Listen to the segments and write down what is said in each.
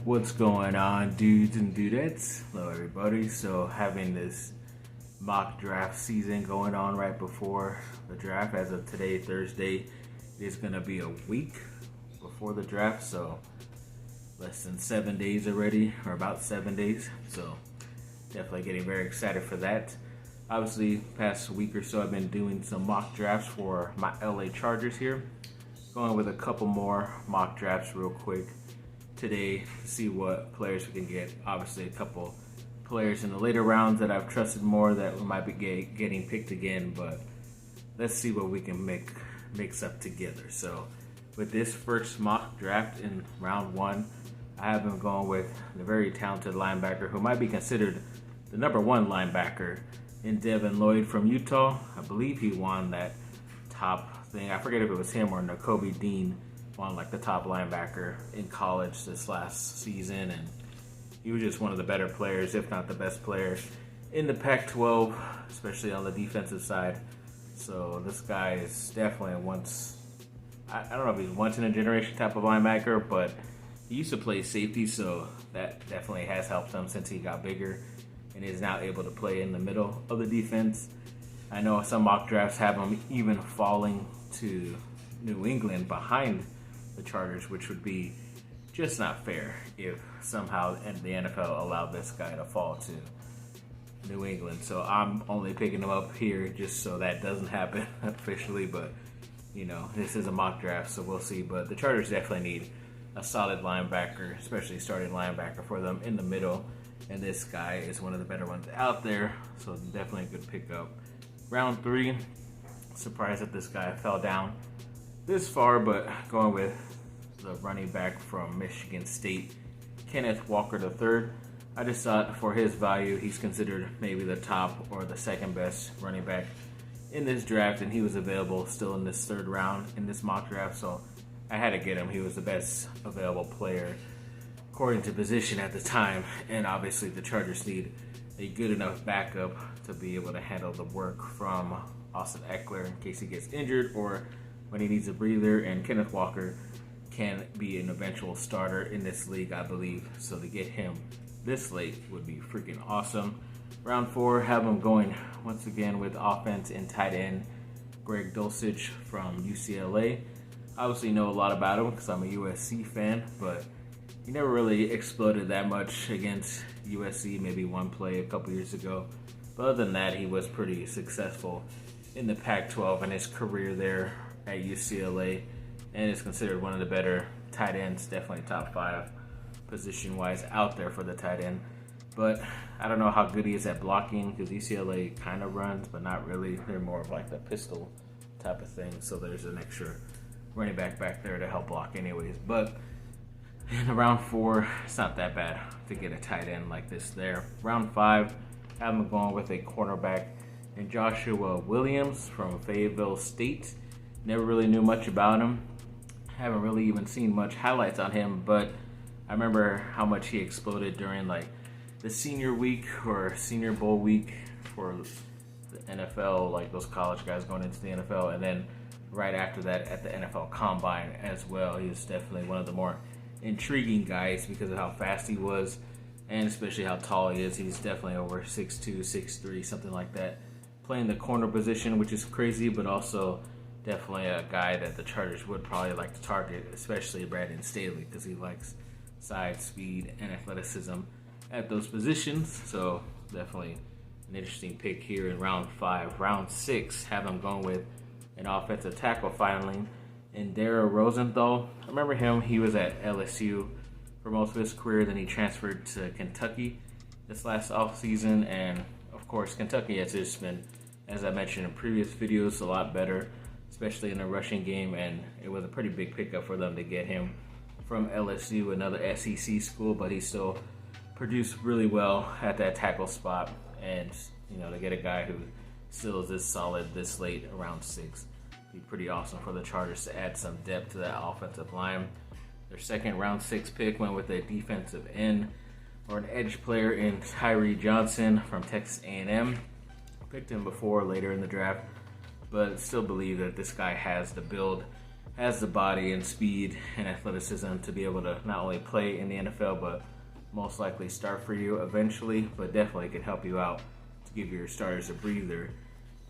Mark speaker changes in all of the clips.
Speaker 1: What's going on, dudes and dudettes? Hello, everybody. So, having this mock draft season going on right before the draft. As of today, Thursday, it is going to be a week before the draft. So, less than 7 days already, or about 7 days. So, definitely getting very excited for that. Obviously, past week or so, I've been doing some mock drafts for my LA Chargers here. Going with a couple more mock drafts real quick today to see what players we can get. Obviously, a couple players in the later rounds that I've trusted more that we might be getting picked again, but let's see what we can mix up together. So with this first mock draft in round one, I have been going with the very talented linebacker who might be considered the number one linebacker in Devin Lloyd from Utah. I believe he won that top thing. I forget if it was him or Nakobe Dean won like the top linebacker in college this last season, and he was just one of the better players, if not the best player in the Pac-12, especially on the defensive side. So this guy is definitely I don't know if he's once in a generation type of linebacker, but he used to play safety, so that definitely has helped him since he got bigger and is now able to play in the middle of the defense. I know some mock drafts have him even falling to New England behind the Chargers, which would be just not fair if somehow the NFL allowed this guy to fall to New England. So I'm only picking him up here just so that doesn't happen officially, but you know, this is a mock draft, so we'll see. But the Chargers definitely need a solid linebacker, especially starting linebacker for them in the middle, and this guy is one of the better ones out there, so definitely a good pickup. Round three, surprised that this guy fell down this far, but going with the running back from Michigan State, Kenneth Walker III. I just thought for his value, he's considered maybe the top or the second best running back in this draft, and he was available still in this third round in this mock draft, so I had to get him. He was the best available player according to position at the time, and obviously the Chargers need a good enough backup to be able to handle the work from Austin Eckler in case he gets injured or when he needs a breather, and Kenneth Walker can be an eventual starter in this league, I believe. So to get him this late would be freaking awesome. Round four, have him going once again with offense and tight end Greg Dulcich from UCLA. Obviously know a lot about him because I'm a USC fan, but he never really exploded that much against USC, maybe one play a couple years ago. But other than that, he was pretty successful in the Pac-12 in his career there at UCLA, and is considered one of the better tight ends, definitely top five position-wise out there for the tight end. But I don't know how good he is at blocking because UCLA kind of runs, but not really. They're more of like the pistol type of thing, so there's an extra running back there to help block anyways. But in round four, it's not that bad to get a tight end like this there. Round five, I'm going with a cornerback and Joshua Williams from Fayetteville State. Never really knew much about him. Haven't really even seen much highlights on him, but I remember how much he exploded during like the senior week or senior bowl week for the NFL, like those college guys going into the NFL, and then right after that at the NFL Combine as well. He was definitely one of the more intriguing guys because of how fast he was, and especially how tall he is. He's definitely over 6'2", 6'3", something like that, playing the corner position, which is crazy, but also definitely a guy that the Chargers would probably like to target, especially Brandon Staley, because he likes size, speed, and athleticism at those positions. So definitely an interesting pick here in round five. Round six, have him going with an offensive tackle finally, and Dara Rosenthal. I remember him. He was at LSU for most of his career. Then he transferred to Kentucky this last offseason, and of course Kentucky has just been, as I mentioned in previous videos, a lot better, especially in the rushing game, and it was a pretty big pickup for them to get him from LSU, another SEC school, but he still produced really well at that tackle spot, and you know, to get a guy who still is this solid this late around six, be pretty awesome for the Chargers to add some depth to that offensive line. Their second round six pick went with a defensive end or an edge player in Tyree Johnson from Texas A&M. Picked him before later in the draft, but still believe that this guy has the build has the body and speed and athleticism to be able to not only play in the NFL, but most likely start for you eventually, but definitely could help you out to give your starters a breather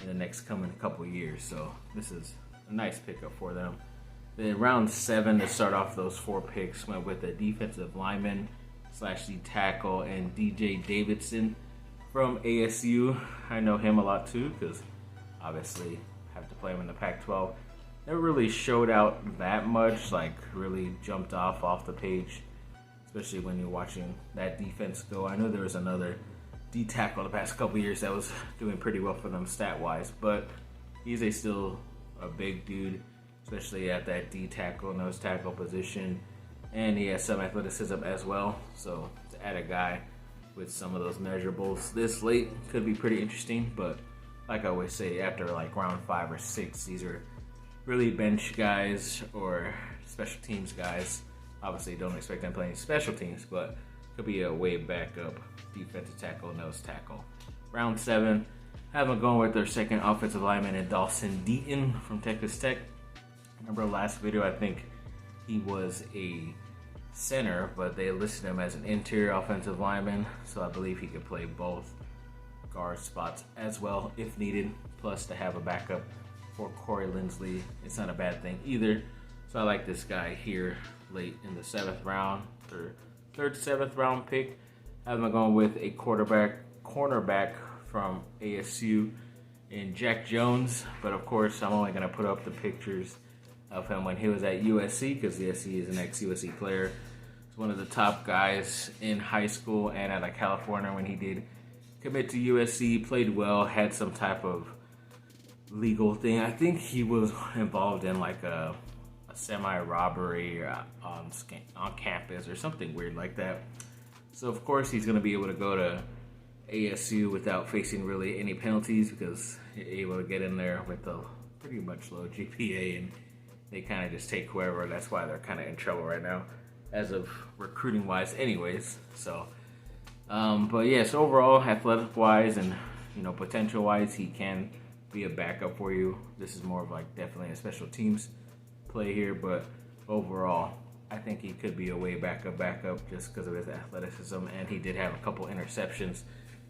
Speaker 1: in the next coming couple years. So this is a nice pickup for them. Then round 7 to start off those 4 picks went with a defensive lineman / D tackle and DJ Davidson from ASU. I know him a lot too because obviously have to play him in the Pac-12. Never really showed out that much, like really jumped off the page, especially when you're watching that defense go. I know there was another D tackle the past couple years that was doing pretty well for them stat-wise, but he's still a big dude, especially at that D tackle, nose tackle position, and he has some athleticism as well. So to add a guy with some of those measurables this late could be pretty interesting. But like I always say, after like round 5 or 6, these are really bench guys or special teams guys. Obviously, don't expect them playing special teams, but could be a way backup defensive tackle, nose tackle. Round 7, have them going with their second offensive lineman in Dawson Deaton from Texas Tech. Remember last video, I think he was a center, but they listed him as an interior offensive lineman, so I believe he could play both guard spots as well if needed, plus to have a backup for Corey Linsley. It's not a bad thing either. So I like this guy here late in the 7th round, or 3rd, 7th round pick. Have them going with a cornerback from ASU in Jack Jones, but of course I'm only going to put up the pictures of him when he was at USC because he is an ex-USC player. He's one of the top guys in high school and out of California when he did commit to USC, played well, had some type of legal thing. I think he was involved in like a semi-robbery on campus or something weird like that. So of course he's going to be able to go to ASU without facing really any penalties because he's able to get in there with a pretty much low GPA, and they kind of just take whoever. That's why they're kind of in trouble right now as of recruiting wise anyways. So but yeah, so overall athletic wise and potential wise, he can be a backup for you. This is more of like definitely a special teams play here, but overall I think he could be a way backup just because of his athleticism, and he did have a couple interceptions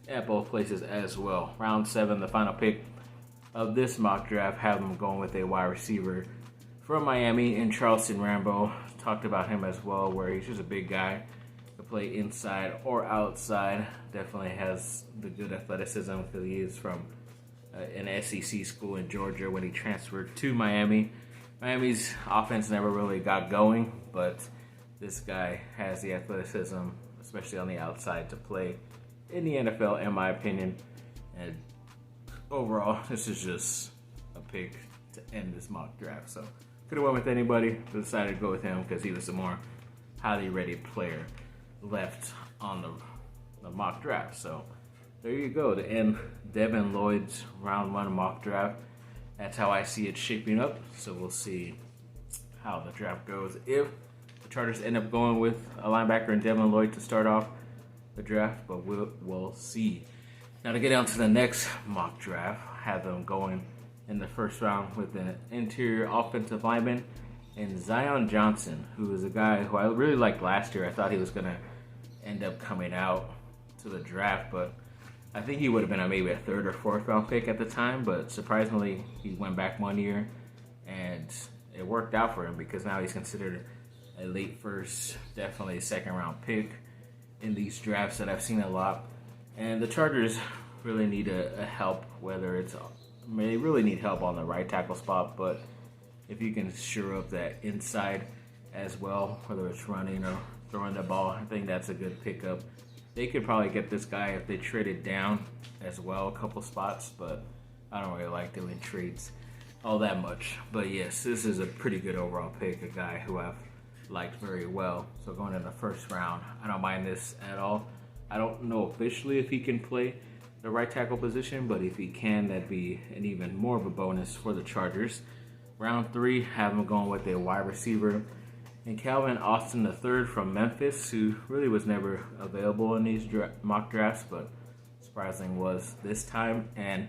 Speaker 1: at both places as well. Round 7, the final pick of this mock draft, have him going with a wide receiver from Miami in Charleston Rambo. Talked about him as well, where he's just a big guy to play inside or outside. Definitely has the good athleticism because he is from an SEC school in Georgia when he transferred to Miami. Miami's offense never really got going, but this guy has the athleticism, especially on the outside, to play in the NFL, in my opinion. And overall, this is just a pick to end this mock draft. So could have went with anybody, but decided to go with him because he was the more highly rated player left on the mock draft. So there you go, to end Devin Lloyd's round 1 mock draft. That's how I see it shaping up. So we'll see how the draft goes. If the Chargers end up going with a linebacker and Devin Lloyd to start off the draft, but we'll see. Now to get down to the next mock draft, have them going in the 1st round with an interior offensive lineman and Zion Johnson, who is a guy who I really liked last year. I thought he was going to end up coming out to the draft, but I think he would have been maybe a 3rd or 4th round pick at the time, but surprisingly he went back 1 year and it worked out for him because now he's considered a late 1st, definitely 2nd round pick in these drafts that I've seen a lot. And the Chargers really need a help, they really need help on the right tackle spot, but if you can shore up that inside as well, whether it's running or throwing the ball, I think that's a good pickup. They could probably get this guy if they traded down as well a couple spots, but I don't really like doing trades all that much. But yes, this is a pretty good overall pick, a guy who I've liked very well. So going in the 1st round, I don't mind this at all. I don't know officially if he can play the right tackle position, but if he can, that'd be an even more of a bonus for the Chargers. Round 3, have him going with a wide receiver and Calvin Austin III from Memphis, who really was never available in these mock drafts, but surprising was this time, and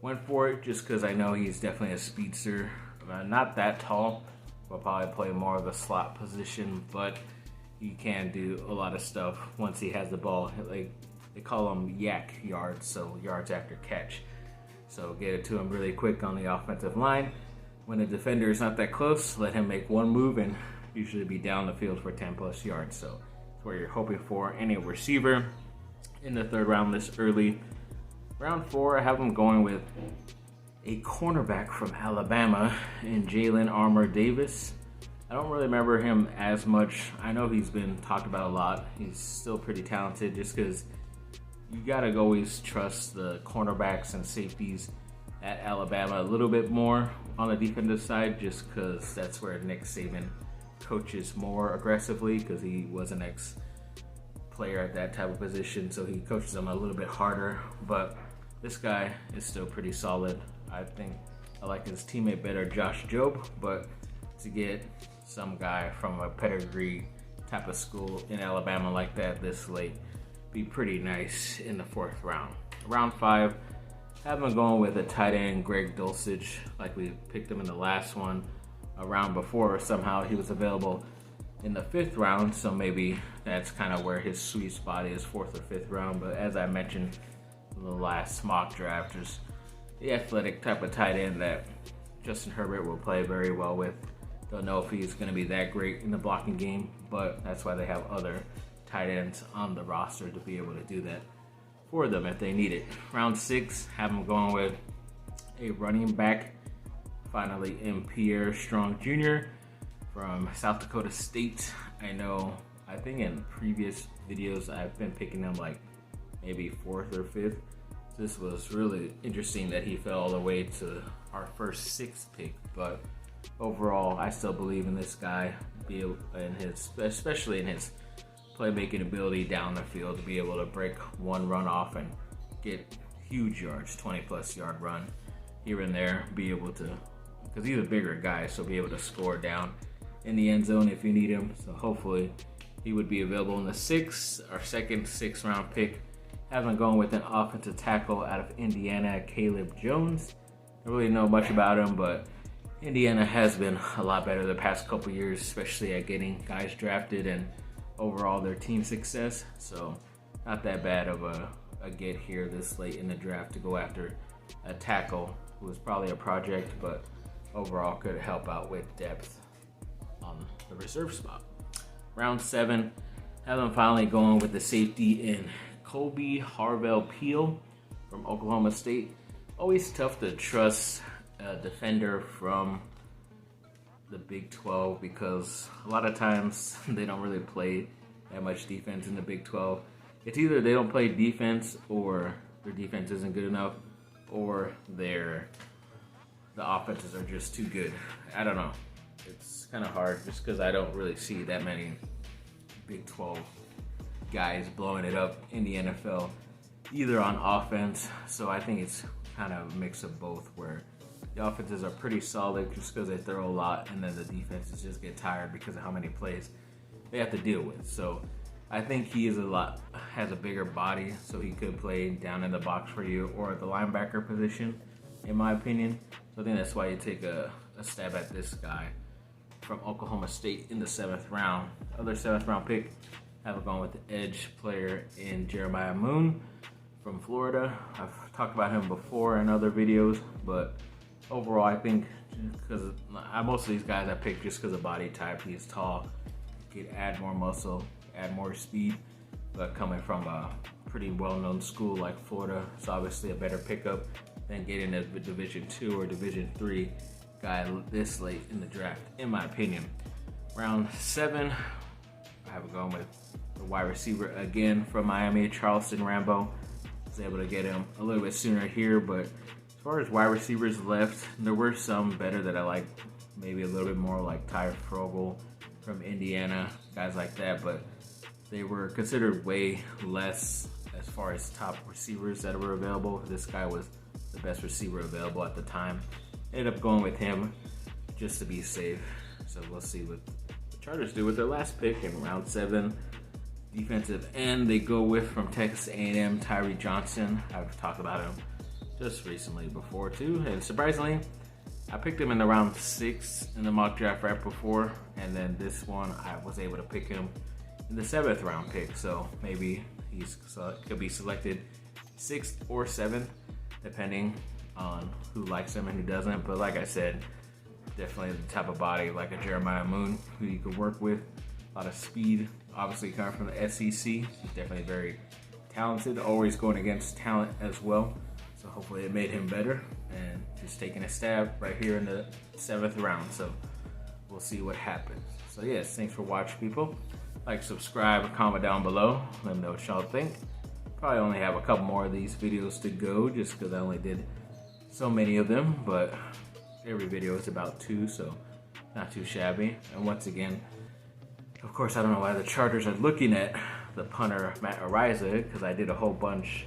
Speaker 1: went for it just because I know he's definitely a speedster. Not that tall, will probably play more of the slot position, but he can do a lot of stuff once he has the ball. Like, they call them yak yards, so yards after catch. So get it to him really quick on the offensive line. When the defender is not that close, let him make one move and usually be down the field for 10 plus yards. So that's what you're hoping for. Any receiver in the third round this early. Round 4, I have him going with a cornerback from Alabama in Jalen Armour Davis. I don't really remember him as much. I know he's been talked about a lot. He's still pretty talented just because you gotta always trust the cornerbacks and safeties at Alabama a little bit more on the defensive side, just because that's where Nick Saban coaches more aggressively, because he was an ex-player at that type of position, so he coaches them a little bit harder. But this guy is still pretty solid. I think I like his teammate better, Josh Jobe, but to get some guy from a pedigree type of school in Alabama like that this late be pretty nice in the 4th round. Round 5, have him going with a tight end, Greg Dulcich, like we picked him in the last one. A round before, somehow he was available in the 5th round, so maybe that's kind of where his sweet spot is, 4th or 5th round. But as I mentioned in the last mock draft, just the athletic type of tight end that Justin Herbert will play very well with. Don't know if he's going to be that great in the blocking game, but that's why they have other tight ends on the roster to be able to do that for them if they need it. Round 6, have them going with a running back, finally in Pierre Strong Jr. from South Dakota State. I think in previous videos I've been picking him like maybe 4th or 5th. This was really interesting that he fell all the way to our first 6th pick, but overall I still believe in this guy, especially in his playmaking ability down the field, to be able to break one run off and get huge yards, 20 plus yard run here and there, be able to, because he's a bigger guy, so be able to score down in the end zone if you need him. So hopefully he would be available in the 6th, our second 6th round pick. Having going with an offensive tackle out of Indiana, Caleb Jones. I don't really know much about him, but Indiana has been a lot better the past couple years, especially at getting guys drafted and overall their team success. So not that bad of a get here this late in the draft to go after a tackle who was probably a project, but overall could help out with depth on the reserve spot. Round 7, have them finally going with the safety in Kobe Harvell-Peel from Oklahoma State. Always tough to trust a defender from the Big 12 because a lot of times they don't really play that much defense in the Big 12. It's either they don't play defense or their defense isn't good enough, or the offenses are just too good. I don't know. It's kind of hard just because I don't really see that many Big 12 guys blowing it up in the NFL, either on offense. So I think it's kind of a mix of both, where the offenses are pretty solid just because they throw a lot, and then the defenses just get tired because of how many plays they have to deal with. So I think he has a bigger body, so he could play down in the box for you or at the linebacker position, in my opinion. So I think that's why you take a stab at this guy from Oklahoma State in the 7th round. Other 7th round pick, have it going with the edge player in Jeremiah Moon from Florida. I've talked about him before in other videos, but overall I think because most of these guys I picked just because of body type. He's tall, could add more muscle, add more speed, but coming from a pretty well-known school like Florida, it's obviously a better pickup than getting a Division II or Division III guy this late in the draft, in my opinion. Round 7, I have it going with the wide receiver again from Miami, Charleston Rambo. Was able to get him a little bit sooner here, but as far as wide receivers left, there were some better that I like, maybe a little bit more, like Ty Frogel from Indiana, guys like that, but they were considered way less as far as top receivers that were available. This guy was the best receiver available at the time. Ended up going with him just to be safe. So we'll see what the Chargers do with their last pick in round 7. Defensive end they go with from Texas A&M, Tyree Johnson. I've talked about him just recently before too, and surprisingly, I picked him in the round 6 in the mock draft right before, and then this one I was able to pick him in the 7th round pick. So maybe could be selected 6th or 7th, depending on who likes him and who doesn't. But like I said, definitely the type of body like a Jeremiah Moon who you could work with. A lot of speed, obviously coming from the SEC. He's definitely very talented, always going against talent as well. So hopefully it made him better, and just taking a stab right here in the 7th round. So we'll see what happens. So yes, thanks for watching, people. Like, subscribe, comment down below. Let me know what y'all think. Probably only have a couple more of these videos to go just because I only did so many of them, but every video is about 2, so not too shabby. And once again, of course, I don't know why the Chargers are looking at the punter, Matt Araiza, because I did a whole bunch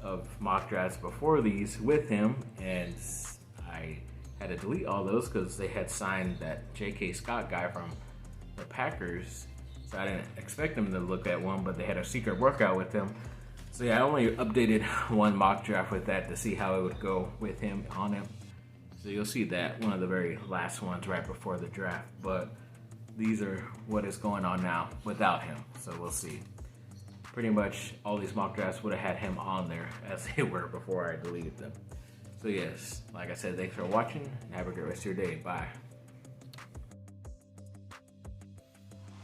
Speaker 1: of mock drafts before these with him, and I had to delete all those because they had signed that J.K. Scott guy from the Packers, so I didn't expect them to look at one, but they had a secret workout with him. So yeah, I only updated one mock draft with that to see how it would go with him on him. So you'll see that, one of the very last ones right before the draft, but these are what is going on now without him, so we'll see. Pretty much all these mock drafts would have had him on there as they were before I deleted them. So yes, like I said, thanks for watching, and have a great rest of your day. Bye.